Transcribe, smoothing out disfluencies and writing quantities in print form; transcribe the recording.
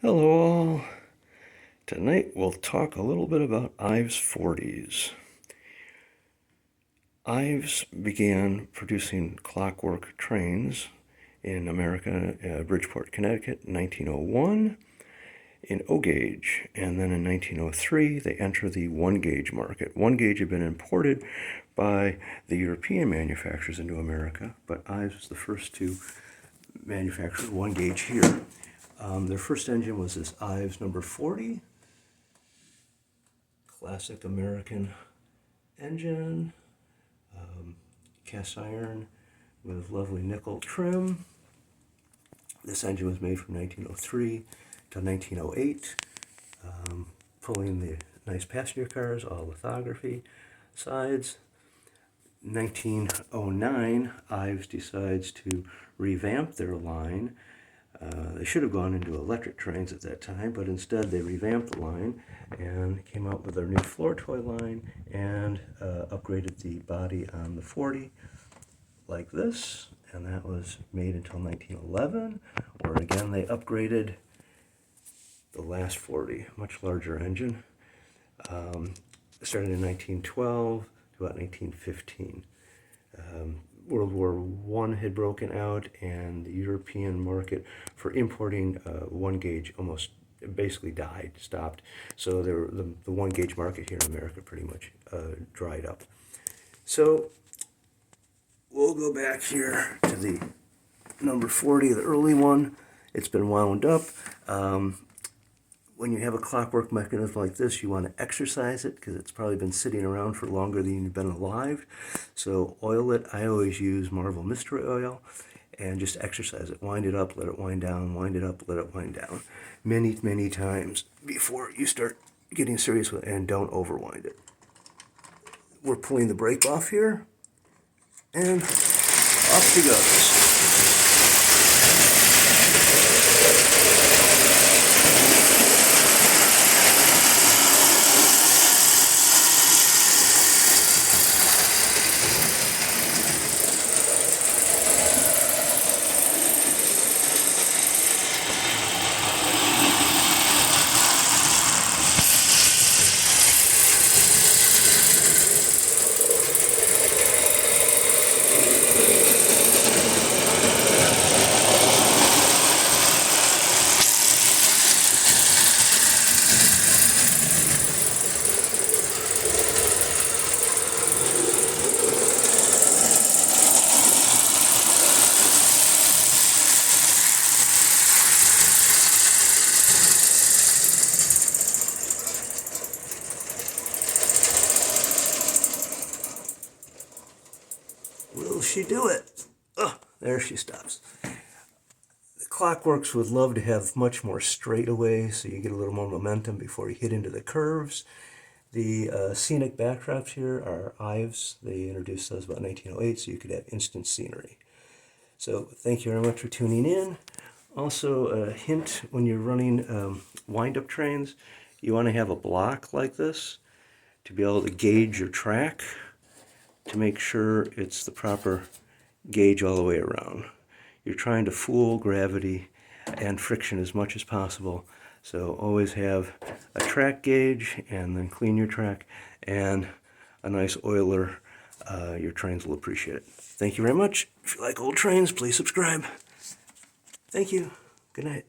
Hello all. Tonight we'll talk a little bit about Ives 40s. Ives began producing clockwork trains in America, Bridgeport, Connecticut in 1901 in O gauge, and then in 1903 they entered the 1 gauge market. 1 gauge had been imported by the European manufacturers into America, but Ives was the first to manufacture 1 gauge here. Their first engine was this Ives number 40, classic American engine, cast iron with lovely nickel trim. This engine was made from 1903 to 1908, pulling the nice passenger cars, all lithography sides. 1909, Ives decides to revamp their line. They should have gone into electric trains at that time, but instead they revamped the line and came out with their new floor toy line and upgraded the body on the 40 like this, and that was made until 1911, where again they upgraded the last 40, much larger engine. Started in 1912 to about 1915. World War I had broken out, and the European market for importing 1 gauge almost basically stopped. So the 1 gauge market here in America pretty much dried up. So we'll go back here to the number 40, the early one. It's been wound up. When you have a clockwork mechanism like this, you want to exercise it because it's probably been sitting around for longer than you've been alive. So oil it. I always use Marvel Mystery Oil and just exercise it. Wind it up, let it wind down, wind it up, let it wind down. Many, many times before you start getting serious with it, and don't overwind it. We're pulling the brake off here, and off she goes. Will she do it? Oh, there she stops. The clockworks would love to have much more straightaway, so you get a little more momentum before you hit into the curves. The scenic backdrops here are Ives. They introduced those about 1908, so you could have instant scenery. So thank you very much for tuning in. Also, a hint when you're running wind-up trains, you want to have a block like this to be able to gauge your track, to make sure it's the proper gauge all the way around. You're trying to fool gravity and friction as much as possible, so always have a track gauge and then clean your track and a nice oiler. Your trains will appreciate it. Thank you very much. If you like old trains, please subscribe. Thank you. Good night.